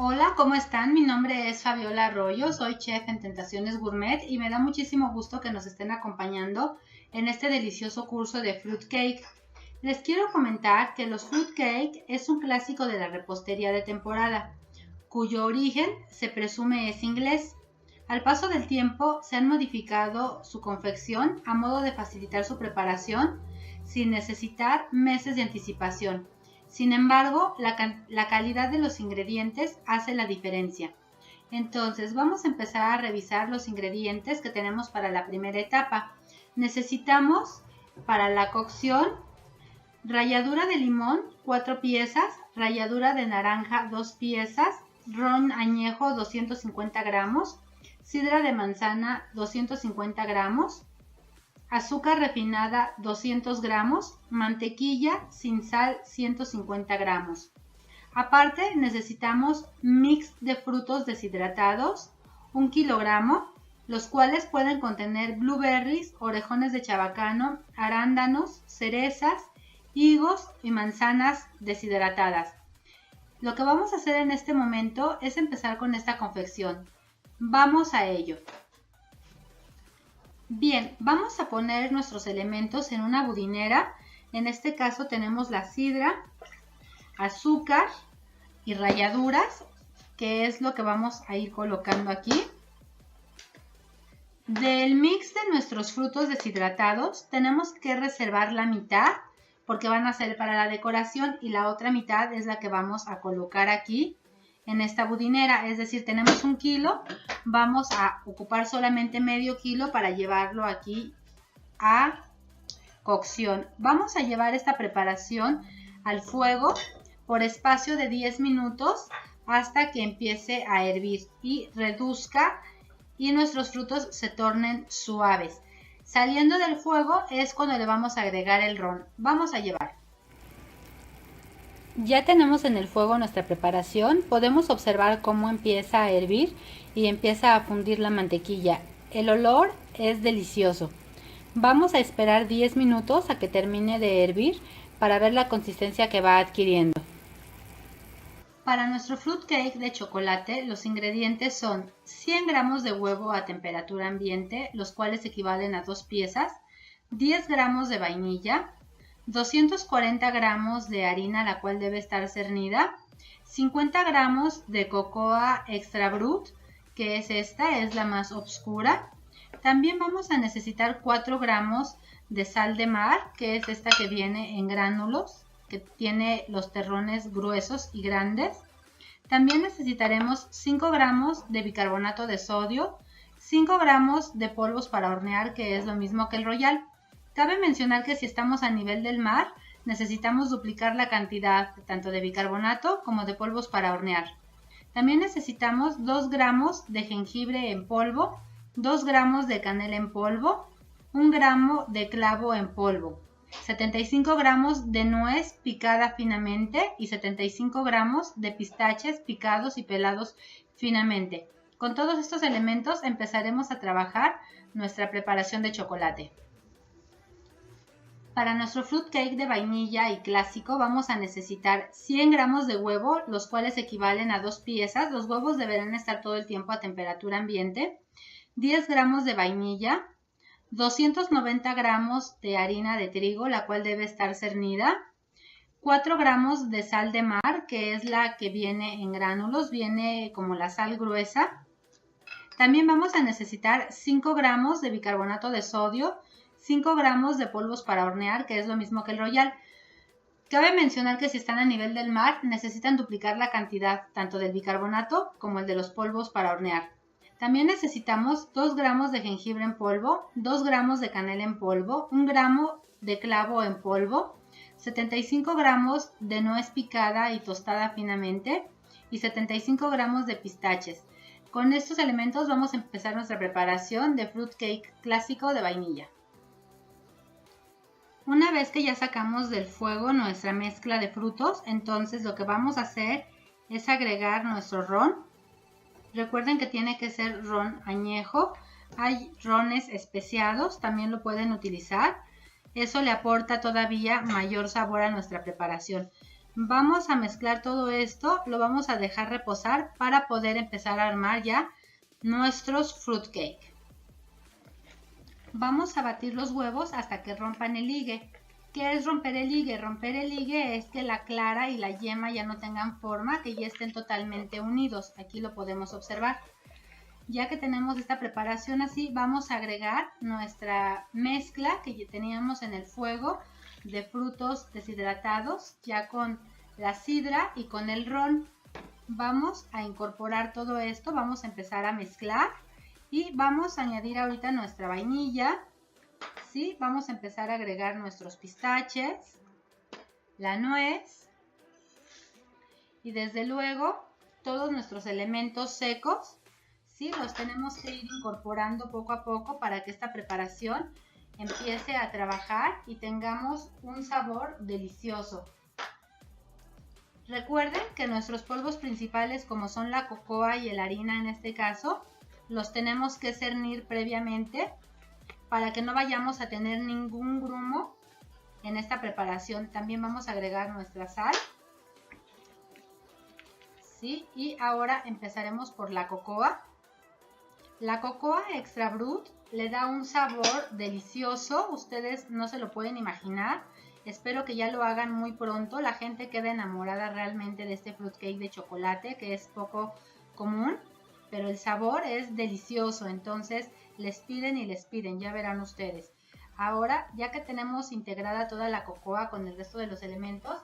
Hola, ¿cómo están? Mi nombre es Fabiola Arroyo, soy chef en Tentaciones Gourmet y me da muchísimo gusto que nos estén acompañando en este delicioso curso de fruit cake. Les quiero comentar que los fruit cake es un clásico de la repostería de temporada, cuyo origen se presume es inglés. Al paso del tiempo se han modificado su confección a modo de facilitar su preparación sin necesitar meses de anticipación. Sin embargo, la calidad de los ingredientes hace la diferencia. Entonces, vamos a empezar a revisar los ingredientes que tenemos para la primera etapa. Necesitamos para la cocción ralladura de limón 4 piezas, ralladura de naranja 2 piezas, ron añejo 250 gramos, sidra de manzana 250 gramos, azúcar refinada 200 gramos, mantequilla sin sal 150 gramos. Aparte necesitamos mix de frutos deshidratados, 1 kilogramo, los cuales pueden contener blueberries, orejones de chabacano, arándanos, cerezas, higos y manzanas deshidratadas. Lo que vamos a hacer en este momento es empezar con esta confección. Vamos a ello. Bien, vamos a poner nuestros elementos en una budinera. En este caso tenemos la sidra, azúcar y ralladuras, que es lo que vamos a ir colocando aquí. Del mix de nuestros frutos deshidratados tenemos que reservar la mitad porque van a ser para la decoración y la otra mitad es la que vamos a colocar aquí en esta budinera, es decir, tenemos 1 kilo, vamos a ocupar solamente medio kilo para llevarlo aquí a cocción. Vamos a llevar esta preparación al fuego por espacio de 10 minutos hasta que empiece a hervir y reduzca y nuestros frutos se tornen suaves. Saliendo del fuego es cuando le vamos a agregar el ron. Vamos a llevar. Ya tenemos en el fuego nuestra preparación, podemos observar cómo empieza a hervir y empieza a fundir la mantequilla. El olor es delicioso. Vamos a esperar 10 minutos a que termine de hervir para ver la consistencia que va adquiriendo. Para nuestro fruit cake de chocolate, los ingredientes son 100 gramos de huevo a temperatura ambiente, los cuales equivalen a 2 piezas, 10 gramos de vainilla, 240 gramos de harina, la cual debe estar cernida, 50 gramos de cocoa extra brut, que es esta, es la más oscura. También vamos a necesitar 4 gramos de sal de mar, que es esta que viene en gránulos, que tiene los terrones gruesos y grandes. También necesitaremos 5 gramos de bicarbonato de sodio, 5 gramos de polvos para hornear, que es lo mismo que el Royal. Cabe mencionar que si estamos a nivel del mar, necesitamos duplicar la cantidad tanto de bicarbonato como de polvos para hornear. También necesitamos 2 gramos de jengibre en polvo, 2 gramos de canela en polvo, 1 gramo de clavo en polvo, 75 gramos de nuez picada finamente y 75 gramos de pistaches picados y pelados finamente. Con todos estos elementos empezaremos a trabajar nuestra preparación de chocolate. Para nuestro fruit cake de vainilla y clásico vamos a necesitar 100 gramos de huevo, los cuales equivalen a 2 piezas. Los huevos deberán estar todo el tiempo a temperatura ambiente. 10 gramos de vainilla, 290 gramos de harina de trigo, la cual debe estar cernida, 4 gramos de sal de mar, que es la que viene en gránulos, viene como la sal gruesa. También vamos a necesitar 5 gramos de bicarbonato de sodio, 5 gramos de polvos para hornear, que es lo mismo que el Royal. Cabe mencionar que si están a nivel del mar, necesitan duplicar la cantidad tanto del bicarbonato como el de los polvos para hornear. También necesitamos 2 gramos de jengibre en polvo, 2 gramos de canela en polvo, 1 gramo de clavo en polvo, 75 gramos de nuez picada y tostada finamente y 75 gramos de pistaches. Con estos elementos vamos a empezar nuestra preparación de fruit cake clásico de vainilla. Una vez que ya sacamos del fuego nuestra mezcla de frutos, entonces lo que vamos a hacer es agregar nuestro ron. Recuerden que tiene que ser ron añejo. Hay rones especiados, también lo pueden utilizar. Eso le aporta todavía mayor sabor a nuestra preparación. Vamos a mezclar todo esto, lo vamos a dejar reposar para poder empezar a armar ya nuestros fruitcake. Vamos a batir los huevos hasta que rompan el ligue. ¿Qué es romper el ligue? Romper el ligue es que la clara y la yema ya no tengan forma, que ya estén totalmente unidos. Aquí lo podemos observar. Ya que tenemos esta preparación así, vamos a agregar nuestra mezcla que ya teníamos en el fuego de frutos deshidratados, ya con la sidra y con el ron. Vamos a incorporar todo esto, vamos a empezar a mezclar y vamos a añadir ahorita nuestra vainilla, ¿sí? Vamos a empezar a agregar nuestros pistaches, la nuez y desde luego todos nuestros elementos secos, ¿sí? Los tenemos que ir incorporando poco a poco para que esta preparación empiece a trabajar y tengamos un sabor delicioso. Recuerden que nuestros polvos principales, como son la cocoa y la harina en este caso, los tenemos que cernir previamente para que no vayamos a tener ningún grumo en esta preparación. También vamos a agregar nuestra sal, ¿sí? Y ahora empezaremos por la cocoa. La cocoa extra brut le da un sabor delicioso, ustedes no se lo pueden imaginar. Espero que ya lo hagan muy pronto. La gente queda enamorada realmente de este fruitcake de chocolate, que es poco común, pero el sabor es delicioso. Entonces les piden y les piden, ya verán ustedes. Ahora, ya que tenemos integrada toda la cocoa con el resto de los elementos,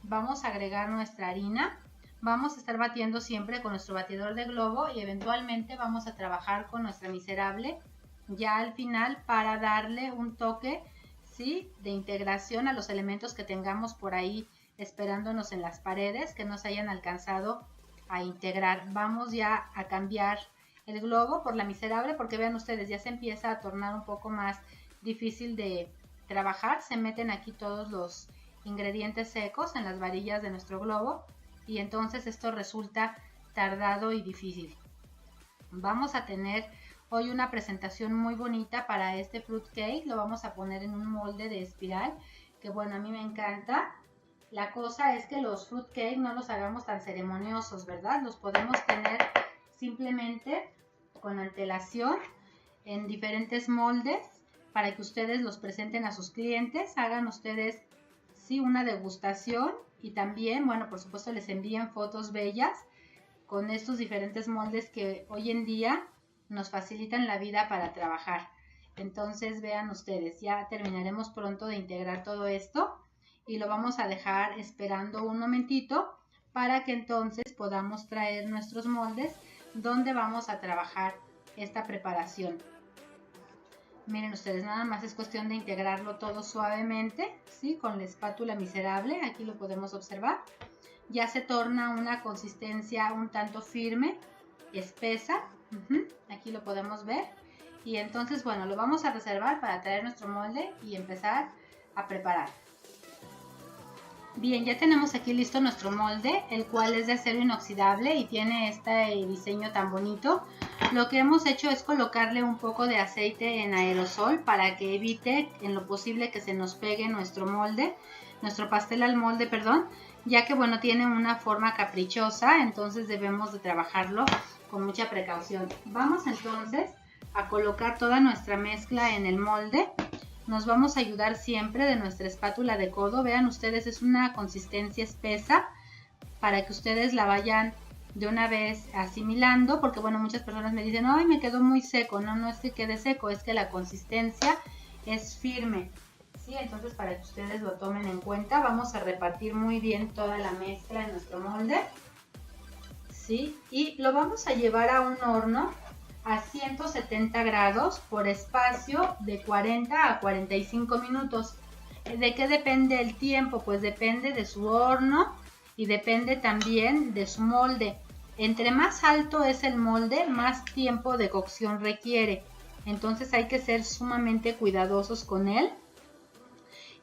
vamos a agregar nuestra harina. Vamos a estar batiendo siempre con nuestro batidor de globo y eventualmente vamos a trabajar con nuestra miserable ya al final para darle un toque, ¿sí?, de integración a los elementos que tengamos por ahí esperándonos en las paredes que no se hayan alcanzado a integrar. Vamos ya a cambiar el globo por la miserable porque vean ustedes, ya se empieza a tornar un poco más difícil de trabajar. Se meten aquí todos los ingredientes secos en las varillas de nuestro globo y entonces esto resulta tardado y difícil. Vamos a tener hoy una presentación muy bonita para este fruitcake. Lo vamos a poner en un molde de espiral que bueno, a mí me encanta. La cosa es que los fruitcake no los hagamos tan ceremoniosos, ¿verdad? Los podemos tener simplemente con antelación en diferentes moldes para que ustedes los presenten a sus clientes, hagan ustedes, sí, una degustación y también, bueno, por supuesto les envíen fotos bellas con estos diferentes moldes que hoy en día nos facilitan la vida para trabajar. Entonces vean ustedes, ya terminaremos pronto de integrar todo esto y lo vamos a dejar esperando un momentito para que entonces podamos traer nuestros moldes donde vamos a trabajar esta preparación. Miren ustedes, nada más es cuestión de integrarlo todo suavemente, ¿sí? Con la espátula miserable, aquí lo podemos observar. Ya se torna una consistencia un tanto firme, espesa, aquí lo podemos ver. Y entonces, bueno, lo vamos a reservar para traer nuestro molde y empezar a preparar. Bien, ya tenemos aquí listo nuestro molde, el cual es de acero inoxidable y tiene este diseño tan bonito. Lo que hemos hecho es colocarle un poco de aceite en aerosol para que evite en lo posible que se nos pegue nuestro molde, nuestro pastel al molde, perdón, ya que bueno, tiene una forma caprichosa, entonces debemos de trabajarlo con mucha precaución. Vamos entonces a colocar toda nuestra mezcla en el molde. Nos vamos a ayudar siempre de nuestra espátula de codo. Vean ustedes, es una consistencia espesa para que ustedes la vayan de una vez asimilando, porque bueno, muchas personas me dicen, ay, me quedó muy seco. No, no es que quede seco, es que la consistencia es firme, ¿sí? Entonces, para que ustedes lo tomen en cuenta, vamos a repartir muy bien toda la mezcla en nuestro molde, ¿sí? Y lo vamos a llevar a un horno a 170 grados por espacio de 40 a 45 minutos. ¿De qué depende el tiempo? Pues depende de su horno y depende también de su molde. Entre más alto es el molde, más tiempo de cocción requiere. Entonces hay que ser sumamente cuidadosos con él.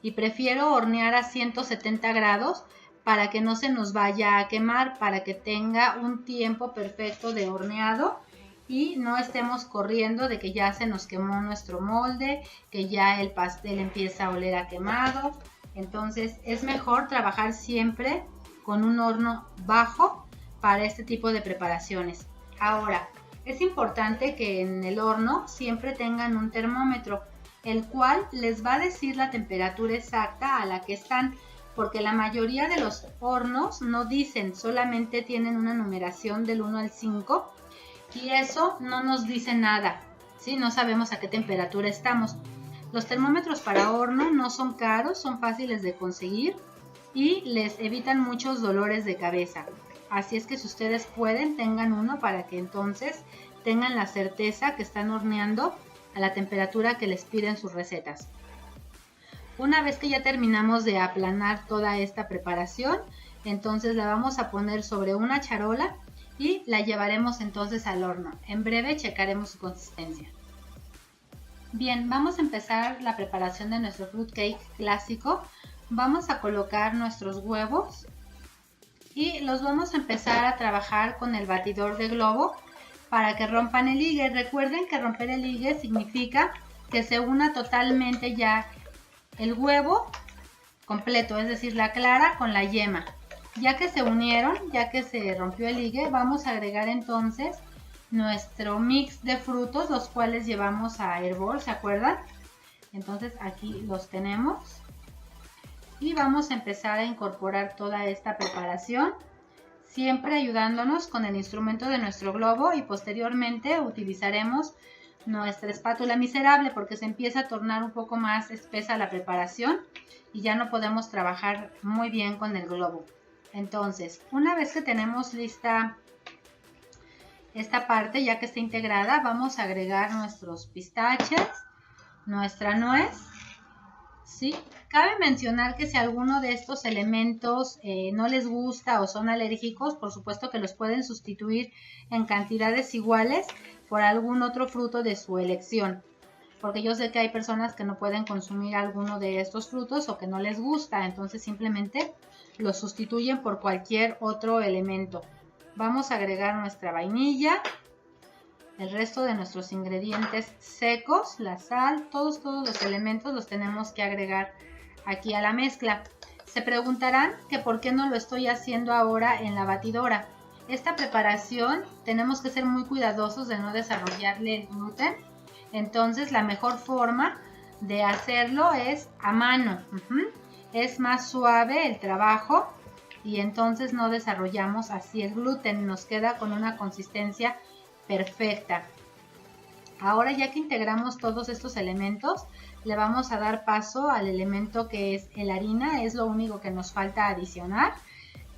Y prefiero hornear a 170 grados para que no se nos vaya a quemar, para que tenga un tiempo perfecto de horneado y no estemos corriendo de que ya se nos quemó nuestro molde, que ya el pastel empieza a oler a quemado. Entonces es mejor trabajar siempre con un horno bajo para este tipo de preparaciones. Ahora, es importante que en el horno siempre tengan un termómetro, el cual les va a decir la temperatura exacta a la que están, porque la mayoría de los hornos no dicen, solamente tienen una numeración del 1 al 5 y eso no nos dice nada, ¿sí? No sabemos a qué temperatura estamos. Los termómetros para horno no son caros, son fáciles de conseguir y les evitan muchos dolores de cabeza. Así es que si ustedes pueden, tengan uno para que entonces tengan la certeza que están horneando a la temperatura que les piden sus recetas. Una vez que ya terminamos de aplanar toda esta preparación, entonces la vamos a poner sobre una charola y la llevaremos entonces al horno. En breve checaremos su consistencia. Bien, vamos a empezar la preparación de nuestro fruit cake clásico. Vamos a colocar nuestros huevos y los vamos a empezar a trabajar con el batidor de globo para que rompan el ligue. Recuerden que romper el ligue significa que se una totalmente ya el huevo completo, es decir, la clara con la yema. Ya que se unieron, ya que se rompió el ligue, vamos a agregar entonces nuestro mix de frutos, los cuales llevamos a hervor, ¿se acuerdan? Entonces aquí los tenemos. Y vamos a empezar a incorporar toda esta preparación, siempre ayudándonos con el instrumento de nuestro globo y posteriormente utilizaremos nuestra espátula miserable porque se empieza a tornar un poco más espesa la preparación y ya no podemos trabajar muy bien con el globo. Entonces, una vez que tenemos lista esta parte, ya que está integrada, vamos a agregar nuestros pistaches, nuestra nuez, ¿sí? Cabe mencionar que si alguno de estos elementos no les gusta o son alérgicos, por supuesto que los pueden sustituir en cantidades iguales por algún otro fruto de su elección. Porque yo sé que hay personas que no pueden consumir alguno de estos frutos o que no les gusta, entonces simplemente los sustituyen por cualquier otro elemento. Vamos a agregar nuestra vainilla, el resto de nuestros ingredientes secos, la sal, todos los elementos los tenemos que agregar aquí a la mezcla. Se preguntarán que por qué no lo estoy haciendo ahora en la batidora. Esta preparación tenemos que ser muy cuidadosos de no desarrollarle gluten, entonces la mejor forma de hacerlo es a mano. Es más suave el trabajo y entonces no desarrollamos así el gluten, nos queda con una consistencia perfecta. Ahora ya que integramos todos estos elementos, le vamos a dar paso al elemento que es la harina, es lo único que nos falta adicionar,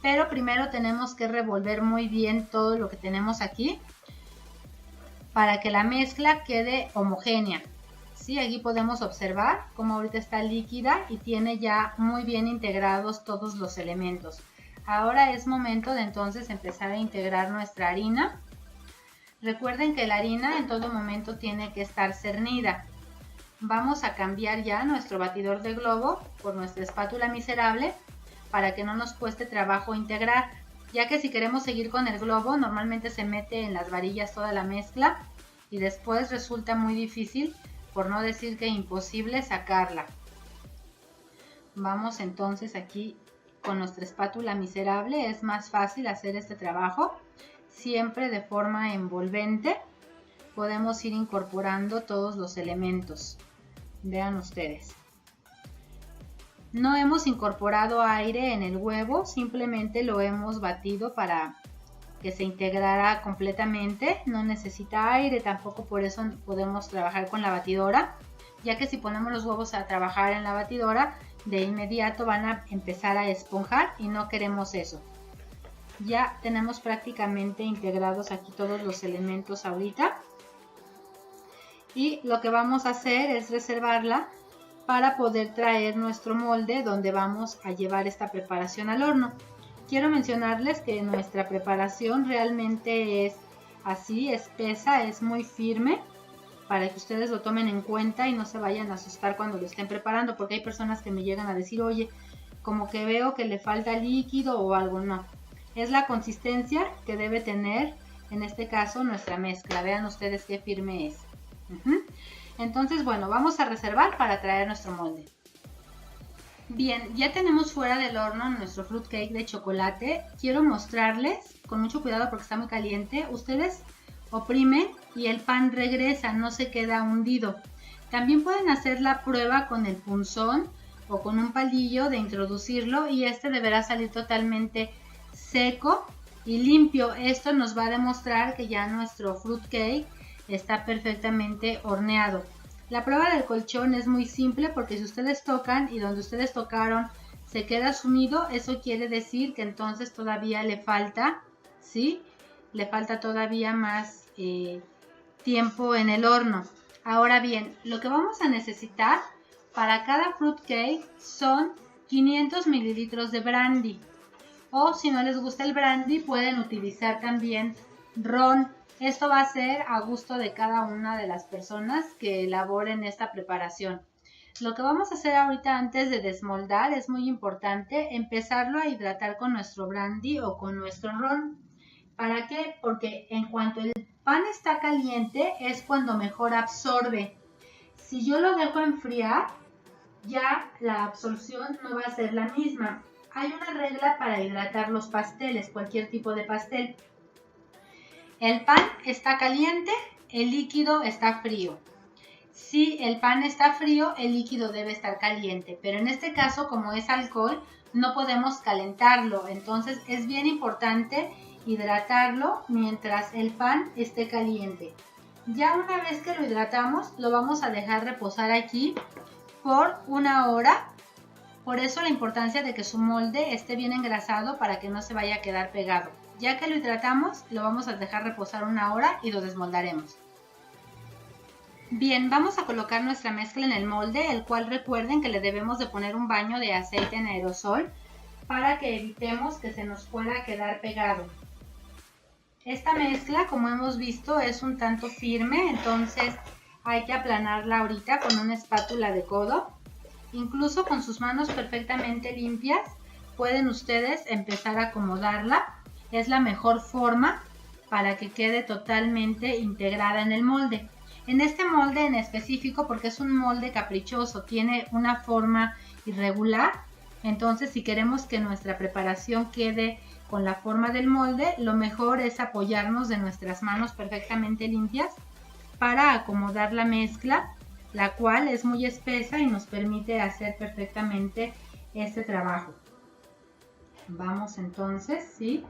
pero primero tenemos que revolver muy bien todo lo que tenemos aquí para que la mezcla quede homogénea. Sí, aquí podemos observar cómo ahorita está líquida y tiene ya muy bien integrados todos los elementos. Ahora es momento de entonces empezar a integrar nuestra harina. Recuerden que la harina en todo momento tiene que estar cernida. Vamos a cambiar ya nuestro batidor de globo por nuestra espátula miserable para que no nos cueste trabajo integrar, ya que si queremos seguir con el globo normalmente se mete en las varillas toda la mezcla y después resulta muy difícil, por no decir que imposible, sacarla. Vamos entonces aquí con nuestra espátula miserable, es más fácil hacer este trabajo. Siempre de forma envolvente podemos ir incorporando todos los elementos. Vean ustedes. No hemos incorporado aire en el huevo, simplemente lo hemos batido para que se integrara completamente. No necesita aire, tampoco por eso podemos trabajar con la batidora, ya que si ponemos los huevos a trabajar en la batidora, de inmediato van a empezar a esponjar y no queremos eso. Ya tenemos prácticamente integrados aquí todos los elementos ahorita. Y lo que vamos a hacer es reservarla para poder traer nuestro molde donde vamos a llevar esta preparación al horno. Quiero mencionarles que nuestra preparación realmente es así, espesa, es muy firme, para que ustedes lo tomen en cuenta y no se vayan a asustar cuando lo estén preparando, porque hay personas que me llegan a decir, oye, como que veo que le falta líquido o algo. No, es la consistencia que debe tener en este caso nuestra mezcla. Vean ustedes qué firme es. Entonces, bueno, vamos a reservar para traer nuestro molde. Bien, ya tenemos fuera del horno nuestro fruit cake de chocolate. Quiero mostrarles, con mucho cuidado porque está muy caliente, ustedes oprimen y el pan regresa, no se queda hundido. También pueden hacer la prueba con el punzón o con un palillo de introducirlo y este deberá salir totalmente seco y limpio. Esto nos va a demostrar que ya nuestro fruit cake está perfectamente horneado. La prueba del colchón es muy simple porque si ustedes tocan y donde ustedes tocaron se queda sumido, eso quiere decir que entonces todavía le falta, ¿sí? Le falta todavía más tiempo en el horno. Ahora bien, lo que vamos a necesitar para cada fruit cake son 500 mililitros de brandy. O si no les gusta el brandy, pueden utilizar también ron. Esto va a ser a gusto de cada una de las personas que elaboren esta preparación. Lo que vamos a hacer ahorita antes de desmoldar es muy importante empezarlo a hidratar con nuestro brandy o con nuestro ron. ¿Para qué? Porque en cuanto el pan está caliente es cuando mejor absorbe. Si yo lo dejo enfriar, ya la absorción no va a ser la misma. Hay una regla para hidratar los pasteles, cualquier tipo de pastel. El pan está caliente, el líquido está frío. Si el pan está frío, el líquido debe estar caliente, pero en este caso, como es alcohol, no podemos calentarlo. Entonces es bien importante hidratarlo mientras el pan esté caliente. Ya una vez que lo hidratamos, lo vamos a dejar reposar aquí por 1 hora. Por eso la importancia de que su molde esté bien engrasado para que no se vaya a quedar pegado. Ya que lo hidratamos, lo vamos a dejar reposar 1 hora y lo desmoldaremos. Bien, vamos a colocar nuestra mezcla en el molde, el cual recuerden que le debemos de poner un baño de aceite en aerosol para que evitemos que se nos pueda quedar pegado. Esta mezcla, como hemos visto, es un tanto firme, entonces hay que aplanarla ahorita con una espátula de codo. Incluso con sus manos perfectamente limpias pueden ustedes empezar a acomodarla. Es la mejor forma para que quede totalmente integrada en el molde. En este molde en específico, porque es un molde caprichoso, tiene una forma irregular, entonces si queremos que nuestra preparación quede con la forma del molde, lo mejor es apoyarnos de nuestras manos perfectamente limpias para acomodar la mezcla, la cual es muy espesa y nos permite hacer perfectamente este trabajo. Vamos entonces, ¿sí?,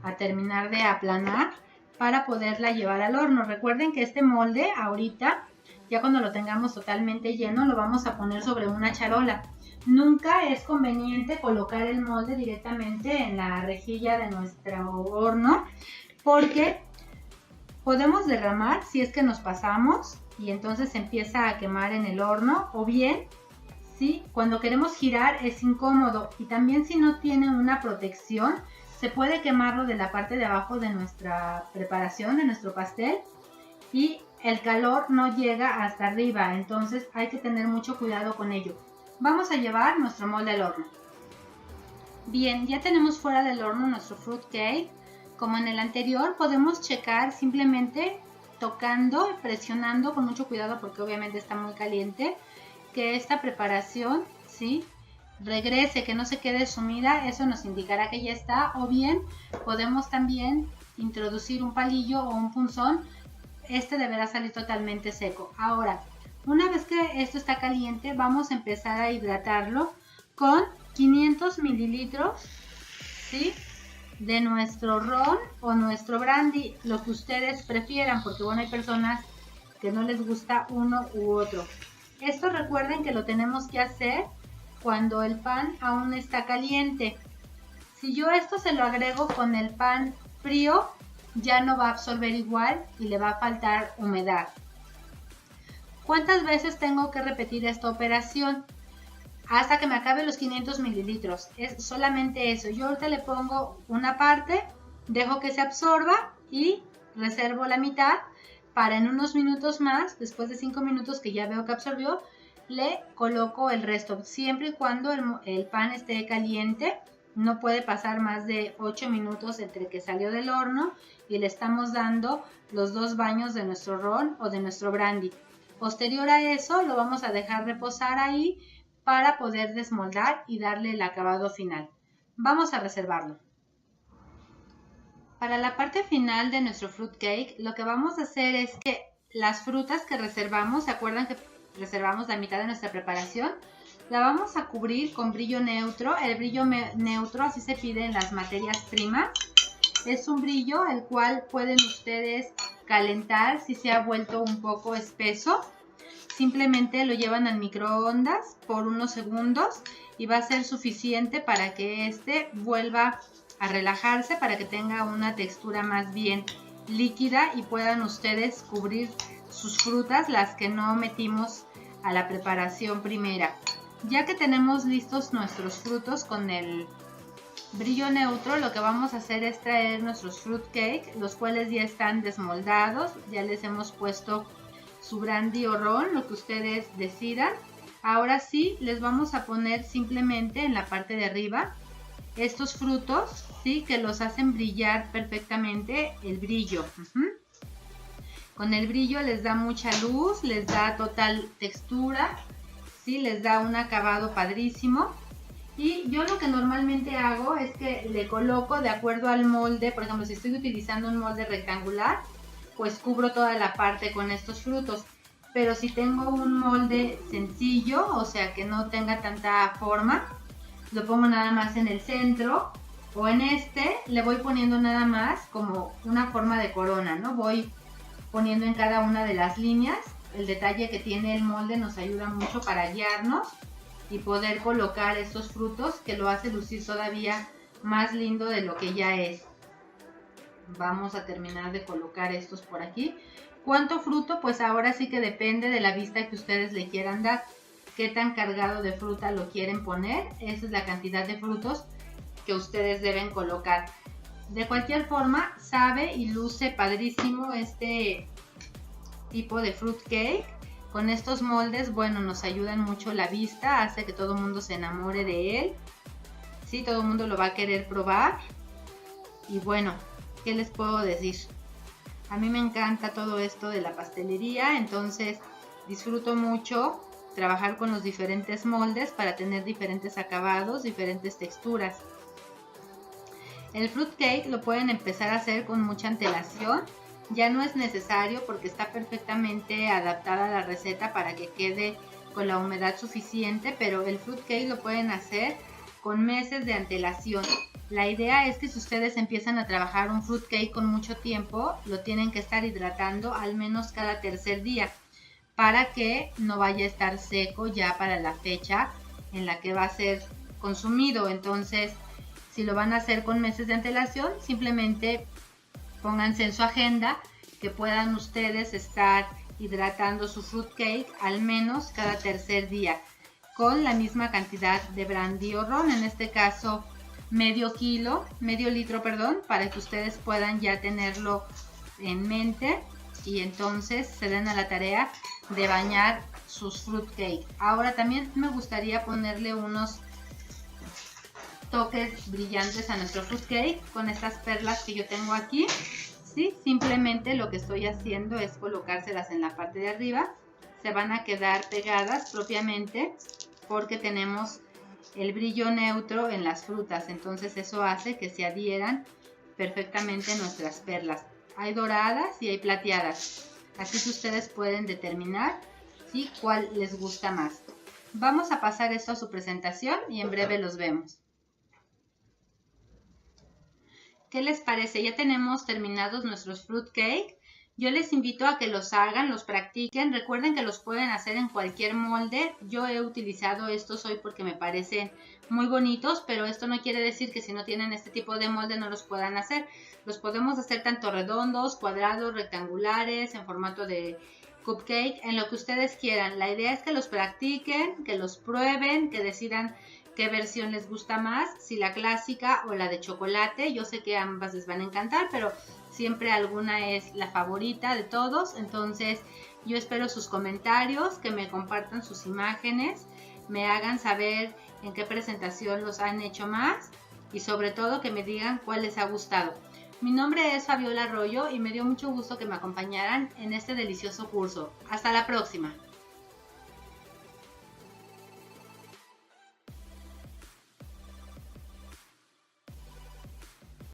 a terminar de aplanar para poderla llevar al horno. Recuerden que este molde ahorita, ya cuando lo tengamos totalmente lleno, lo vamos a poner sobre una charola. Nunca es conveniente colocar el molde directamente en la rejilla de nuestro horno porque podemos derramar si es que nos pasamos y entonces empieza a quemar en el horno, o bien, ¿sí?, cuando queremos girar es incómodo, y también si no tiene una protección, se puede quemarlo de la parte de abajo de nuestra preparación, de nuestro pastel, y el calor no llega hasta arriba, entonces hay que tener mucho cuidado con ello. Vamos a llevar nuestro molde al horno. Bien, ya tenemos fuera del horno nuestro fruit cake. Como en el anterior, podemos checar simplemente tocando, presionando con mucho cuidado porque obviamente está muy caliente, que esta preparación, ¿sí?, regrese, que no se quede sumida. Eso nos indicará que ya está, o bien podemos también introducir un palillo o un punzón. Este deberá salir totalmente seco. Ahora, una vez que esto está caliente, vamos a empezar a hidratarlo con 500 mililitros, ¿sí?, de nuestro ron o nuestro brandy, lo que ustedes prefieran, porque bueno, hay personas que no les gusta uno u otro. Esto recuerden que lo tenemos que hacer cuando el pan aún está caliente. Si yo esto se lo agrego con el pan frío, ya no va a absorber igual y le va a faltar humedad. ¿Cuántas veces tengo que repetir esta operación? Hasta que me acabe los 500 mililitros. Es solamente eso. Yo ahorita le pongo una parte, dejo que se absorba y reservo la mitad para en unos minutos más, después de 5 minutos que ya veo que absorbió, le coloco el resto. Siempre y cuando el pan esté caliente, no puede pasar más de 8 minutos entre que salió del horno y le estamos dando los 2 baños de nuestro ron o de nuestro brandy. Posterior a eso lo vamos a dejar reposar ahí para poder desmoldar y darle el acabado final. Vamos a reservarlo. Para la parte final de nuestro fruitcake, lo que vamos a hacer es que las frutas que reservamos, ¿se acuerdan que reservamos la mitad de nuestra preparación? La vamos a cubrir con brillo neutro. El brillo neutro así se pide en las materias primas. Es un brillo el cual pueden ustedes calentar si se ha vuelto un poco espeso. Simplemente lo llevan al microondas por unos segundos y va a ser suficiente para que este vuelva a relajarse, para que tenga una textura más bien líquida y puedan ustedes cubrir sus frutas, las que no metimos a la preparación primera. Ya que tenemos listos nuestros frutos con el brillo neutro, lo que vamos a hacer es traer nuestros fruitcake, los cuales ya están desmoldados, ya les hemos puesto su brandy o ron, lo que ustedes decidan. Ahora sí, les vamos a poner simplemente en la parte de arriba estos frutos, ¿sí? Que los hacen brillar perfectamente el brillo. Con el brillo les da mucha luz, les da total textura, ¿sí? Les da un acabado padrísimo. Y yo lo que normalmente hago es que le coloco de acuerdo al molde. Por ejemplo, si estoy utilizando un molde rectangular, pues cubro toda la parte con estos frutos. Pero si tengo un molde sencillo, o sea que no tenga tanta forma, lo pongo nada más en el centro, o en este le voy poniendo nada más como una forma de corona, ¿no? Voy poniendo en cada una de las líneas. El detalle que tiene el molde nos ayuda mucho para guiarnos y poder colocar estos frutos, que lo hace lucir todavía más lindo de lo que ya es. Vamos a terminar de colocar estos por aquí. ¿Cuánto fruto? Pues ahora sí que depende de la vista que ustedes le quieran dar. Qué tan cargado de fruta lo quieren poner. Esa es la cantidad de frutos que ustedes deben colocar. De cualquier forma, sabe y luce padrísimo este tipo de fruitcake. Con estos moldes, bueno, nos ayudan mucho la vista, hace que todo el mundo se enamore de él. Sí, todo el mundo lo va a querer probar. Y bueno, ¿qué les puedo decir? A mí me encanta todo esto de la pastelería, entonces disfruto mucho trabajar con los diferentes moldes para tener diferentes acabados, diferentes texturas. El fruitcake lo pueden empezar a hacer con mucha antelación. Ya no es necesario porque está perfectamente adaptada a la receta para que quede con la humedad suficiente, pero el fruitcake lo pueden hacer con meses de antelación. La idea es que si ustedes empiezan a trabajar un fruitcake con mucho tiempo, lo tienen que estar hidratando al menos cada tercer día para que no vaya a estar seco ya para la fecha en la que va a ser consumido. Entonces, si lo van a hacer con meses de antelación, simplemente pónganse en su agenda que puedan ustedes estar hidratando su fruitcake al menos cada tercer día con la misma cantidad de brandy o ron, en este caso medio litro, para que ustedes puedan ya tenerlo en mente y entonces se den a la tarea de bañar sus fruitcake. Ahora también me gustaría ponerle unos toques brillantes a nuestro fruitcake con estas perlas que yo tengo aquí. ¿Sí? Simplemente lo que estoy haciendo es colocárselas en la parte de arriba. Se van a quedar pegadas propiamente porque tenemos el brillo neutro en las frutas, entonces eso hace que se adhieran perfectamente nuestras perlas. Hay doradas y hay plateadas, así que ustedes pueden determinar, ¿sí?, cuál les gusta más. Vamos a pasar esto a su presentación y en breve los vemos. ¿Qué les parece? Ya tenemos terminados nuestros fruitcake. Yo les invito a que los hagan, los practiquen. Recuerden que los pueden hacer en cualquier molde. Yo he utilizado estos hoy porque me parecen muy bonitos, pero esto no quiere decir que si no tienen este tipo de molde no los puedan hacer. Los podemos hacer tanto redondos, cuadrados, rectangulares, en formato de cupcake, en lo que ustedes quieran. La idea es que los practiquen, que los prueben, que decidan qué versión les gusta más, si la clásica o la de chocolate. Yo sé que ambas les van a encantar, pero siempre alguna es la favorita de todos. Entonces yo espero sus comentarios, que me compartan sus imágenes, me hagan saber en qué presentación los han hecho más y sobre todo que me digan cuál les ha gustado. Mi nombre es Fabiola Arroyo y me dio mucho gusto que me acompañaran en este delicioso curso. Hasta la próxima.